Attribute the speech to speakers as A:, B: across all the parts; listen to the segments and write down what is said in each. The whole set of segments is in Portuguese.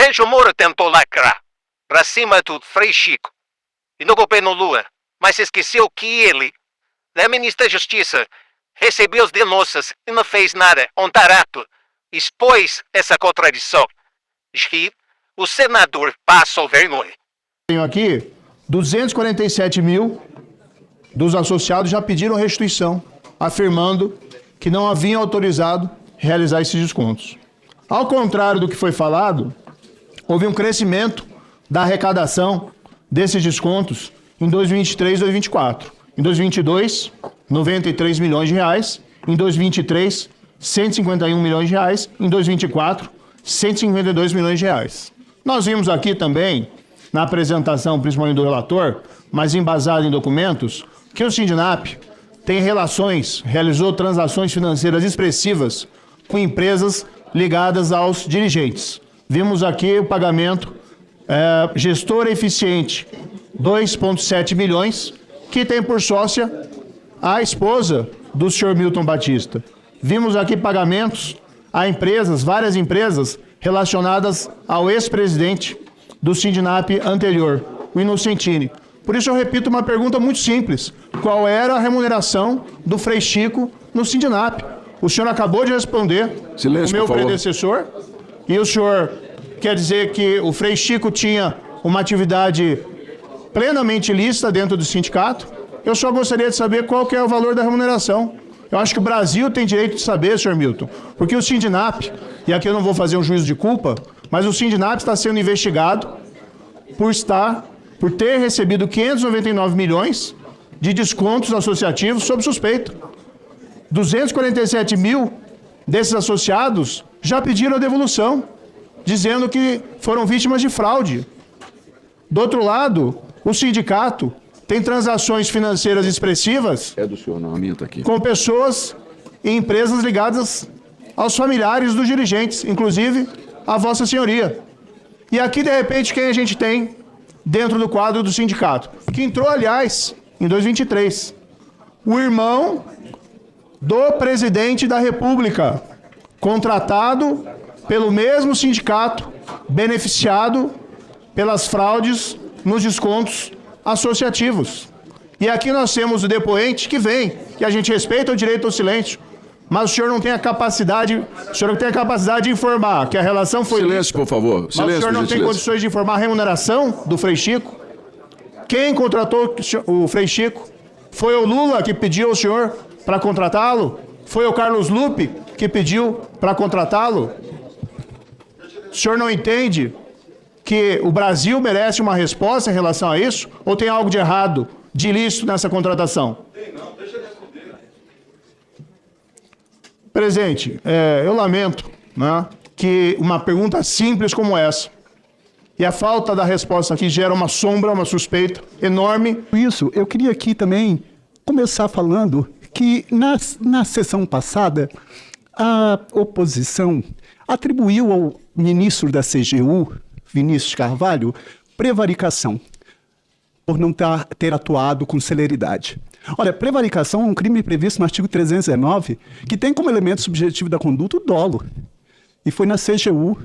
A: Sérgio Moro tentou lacrar pra cima do Frei Chico e no governo Lula, mas esqueceu que ele, da ministra da Justiça, recebeu as denúncias e não fez nada. Um tarato expôs essa contradição. Diz que o senador passou vergonha.
B: Tenho aqui 247 mil dos associados já pediram restituição, afirmando que não haviam autorizado realizar esses descontos. Ao contrário do que foi falado, houve um crescimento da arrecadação desses descontos em 2023 e 2024. Em 2022, 93 milhões de reais. Em 2023, 151 milhões de reais. Em 2024, 152 milhões de reais. Nós vimos aqui também, na apresentação, principalmente do relator, mas embasado em documentos, que o Sindinap tem relações, realizou transações financeiras expressivas com empresas ligadas aos dirigentes. Vimos aqui o pagamento gestora eficiente, 2,7 milhões, que tem por sócia a esposa do senhor Milton Batista. Vimos aqui pagamentos a empresas, várias empresas relacionadas ao ex-presidente do Sindinap anterior, o Inocentini. Por isso eu repito uma pergunta muito simples. Qual era a remuneração do Frei Chico no Sindinap? O senhor acabou de responder,
C: Silêncio,
B: o meu predecessor, e o senhor quer dizer que o Frei Chico tinha uma atividade plenamente lícita dentro do sindicato? Eu só gostaria de saber qual que é o valor da remuneração. Eu acho que o Brasil tem direito de saber, senhor Milton, porque o Sindinap, e aqui eu não vou fazer um juízo de culpa, mas o Sindinap está sendo investigado por ter recebido 599 milhões de descontos associativos sob suspeita. 247 mil desses associados já pediram a devolução, dizendo que foram vítimas de fraude. Do outro lado, o sindicato tem transações financeiras expressivas com pessoas e empresas ligadas aos familiares dos dirigentes, inclusive a Vossa Senhoria. E aqui, de repente, quem a gente tem dentro do quadro do sindicato? Que entrou, aliás, em 2023. O irmão do presidente da República, contratado pelo mesmo sindicato, beneficiado pelas fraudes nos descontos associativos. E aqui nós temos o depoente que vem, que a gente respeita o direito ao silêncio, mas o senhor não tem a capacidade, de informar que a relação foi...
C: Silêncio, por favor.
B: Mas o senhor não tem condições de informar a remuneração do Frei Chico? Quem contratou o Frei Chico? Foi o Lula que pediu ao senhor para contratá-lo? Foi o Carlos Lupe que pediu para contratá-lo? O senhor não entende que o Brasil merece uma resposta em relação a isso? Ou tem algo de errado, de ilícito nessa contratação? Tem não, deixa ele responder. Presidente, eu lamento, né, que uma pergunta simples como essa, e a falta da resposta aqui gera uma sombra, uma suspeita enorme.
D: Isso, eu queria aqui também começar falando que na sessão passada, a oposição atribuiu ao ministro da CGU, Vinícius Carvalho, prevaricação, por não ter atuado com celeridade. Olha, prevaricação é um crime previsto no artigo 319, que tem como elemento subjetivo da conduta o dolo. E foi na CGU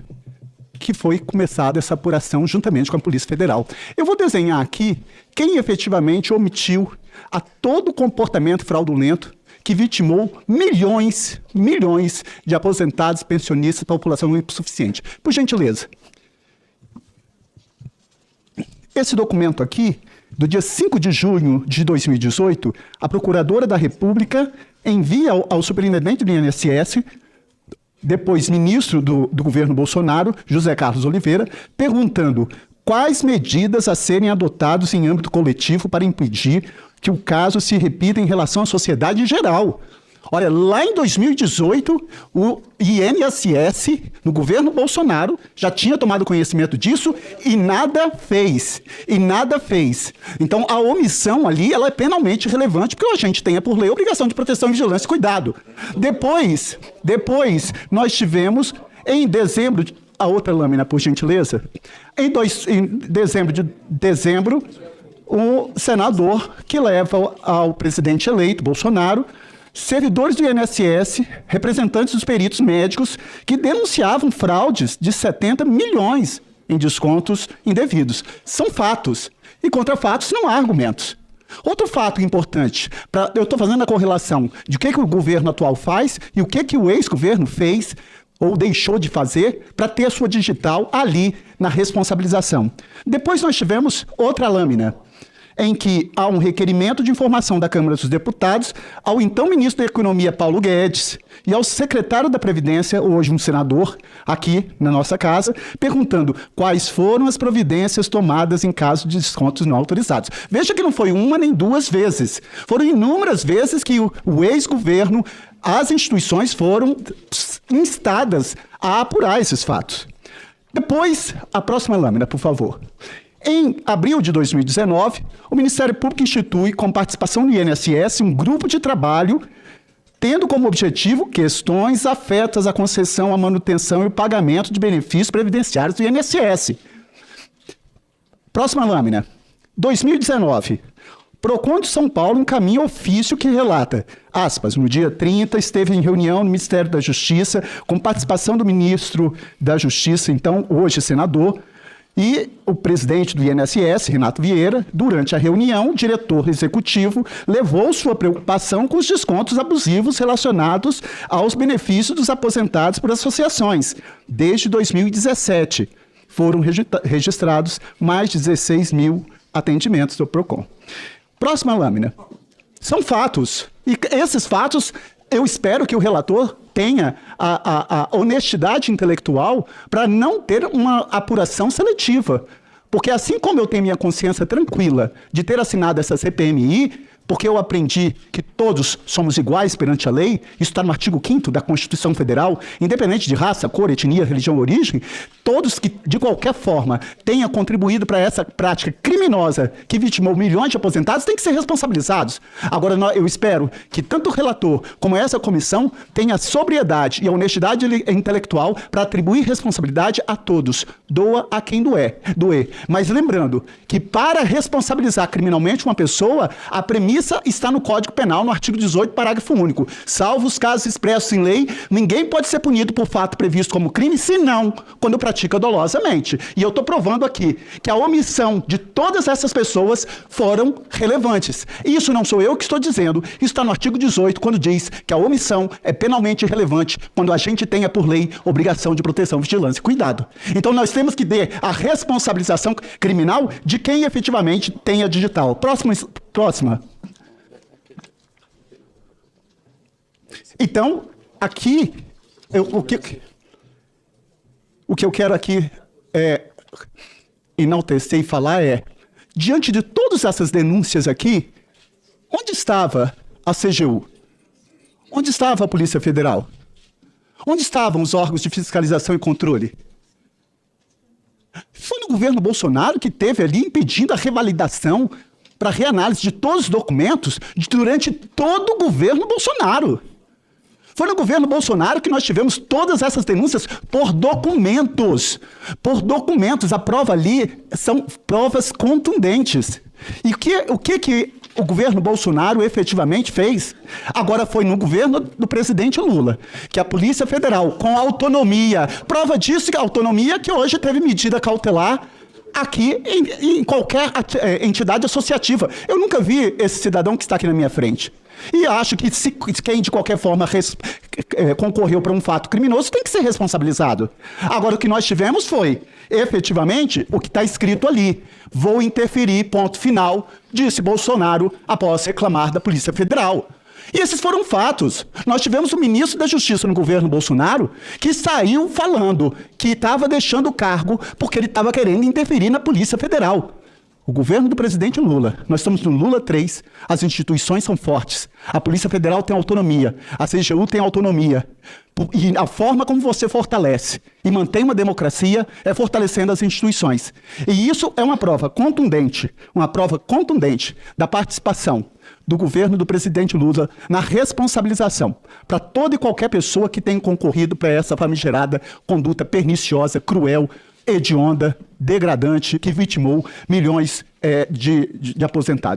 D: que foi começada essa apuração juntamente com a Polícia Federal. Eu vou desenhar aqui quem efetivamente omitiu a todo o comportamento fraudulento que vitimou milhões de aposentados, pensionistas, população hipossuficiente. Por gentileza. Esse documento aqui, do dia 5 de junho de 2018, a Procuradora da República envia ao superintendente do INSS, depois ministro do governo Bolsonaro, José Carlos Oliveira, perguntando quais medidas a serem adotadas em âmbito coletivo para impedir que o caso se repita em relação à sociedade em geral. Olha, lá em 2018, o INSS, no governo Bolsonaro, já tinha tomado conhecimento disso e nada fez. Então, a omissão ali, ela é penalmente relevante, porque a gente tem, por lei, a obrigação de proteção, vigilância e cuidado. Depois, nós tivemos, em dezembro, a outra lâmina, por gentileza, em dezembro, o senador que leva ao presidente eleito, Bolsonaro, servidores do INSS, representantes dos peritos médicos, que denunciavam fraudes de 70 milhões em descontos indevidos. São fatos. E contra fatos não há argumentos. Outro fato importante, eu estou fazendo a correlação de o que o governo atual faz e o que o ex-governo fez ou deixou de fazer para ter a sua digital ali na responsabilização. Depois nós tivemos outra lâmina, em que há um requerimento de informação da Câmara dos Deputados ao então ministro da Economia, Paulo Guedes, e ao secretário da Previdência, hoje um senador, aqui na nossa casa, perguntando quais foram as providências tomadas em caso de descontos não autorizados. Veja que não foi uma nem duas vezes. Foram inúmeras vezes que o ex-governo, as instituições foram instadas a apurar esses fatos. Depois, a próxima lâmina, por favor. Em abril de 2019, o Ministério Público institui, com participação no INSS, um grupo de trabalho tendo como objetivo questões afetas à concessão, à manutenção e o pagamento de benefícios previdenciários do INSS. Próxima lâmina. 2019. Procon de São Paulo encaminha ofício que relata, aspas, no dia 30 esteve em reunião no Ministério da Justiça com participação do ministro da Justiça, então hoje senador, e o presidente do INSS, Renato Vieira, durante a reunião, o diretor executivo levou sua preocupação com os descontos abusivos relacionados aos benefícios dos aposentados por associações. Desde 2017, foram registrados mais de 16 mil atendimentos do PROCON. Próxima lâmina. São fatos. E esses fatos, eu espero que o relator tenha a honestidade intelectual para não ter uma apuração seletiva. Porque assim como eu tenho minha consciência tranquila de ter assinado essa CPMI, porque eu aprendi que todos somos iguais perante a lei, isso está no artigo 5º da Constituição Federal, independente de raça, cor, etnia, religião ou origem, todos que, de qualquer forma, tenham contribuído para essa prática criminosa que vitimou milhões de aposentados, têm que ser responsabilizados. Agora, eu espero que tanto o relator como essa comissão tenha a sobriedade e a honestidade intelectual para atribuir responsabilidade a todos. Doa a quem doer. Mas lembrando que para responsabilizar criminalmente uma pessoa, a premissa está no Código Penal, no artigo 18, parágrafo único. Salvo os casos expressos em lei, ninguém pode ser punido por fato previsto como crime, senão quando pratica dolosamente. E eu estou provando aqui que a omissão de todas essas pessoas foram relevantes. E isso não sou eu que estou dizendo, isso está no artigo 18, quando diz que a omissão é penalmente relevante quando a gente tenha, por lei, obrigação de proteção, vigilância e cuidado. Então nós temos que ter a responsabilização criminal de quem efetivamente tem a digital. Próxima. Então, aqui, o que eu quero aqui enaltecer e falar é, diante de todas essas denúncias aqui, onde estava a CGU? Onde estava a Polícia Federal? Onde estavam os órgãos de fiscalização e controle? Foi no governo Bolsonaro que teve ali impedindo a revalidação para reanálise de todos os documentos durante todo o governo Bolsonaro. Foi no governo Bolsonaro que nós tivemos todas essas denúncias por documentos. Por documentos. A prova ali são provas contundentes. E o que o governo Bolsonaro efetivamente fez? Agora foi no governo do presidente Lula, que a Polícia Federal, com autonomia, prova disso que a autonomia que hoje teve medida cautelar aqui em qualquer entidade associativa. Eu nunca vi esse cidadão que está aqui na minha frente. E acho que se quem, de qualquer forma, concorreu para um fato criminoso tem que ser responsabilizado. Agora, o que nós tivemos foi, efetivamente, o que está escrito ali. Vou interferir, ponto final, disse Bolsonaro após reclamar da Polícia Federal. E esses foram fatos. Nós tivemos o ministro da Justiça no governo Bolsonaro que saiu falando que estava deixando o cargo porque ele estava querendo interferir na Polícia Federal. O governo do presidente Lula, nós estamos no Lula 3, as instituições são fortes, a Polícia Federal tem autonomia, a CGU tem autonomia. E a forma como você fortalece e mantém uma democracia é fortalecendo as instituições. E isso é uma prova contundente da participação do governo do presidente Lula na responsabilização para toda e qualquer pessoa que tenha concorrido para essa famigerada conduta perniciosa, cruel, hedionda, degradante, que vitimou milhões de aposentados.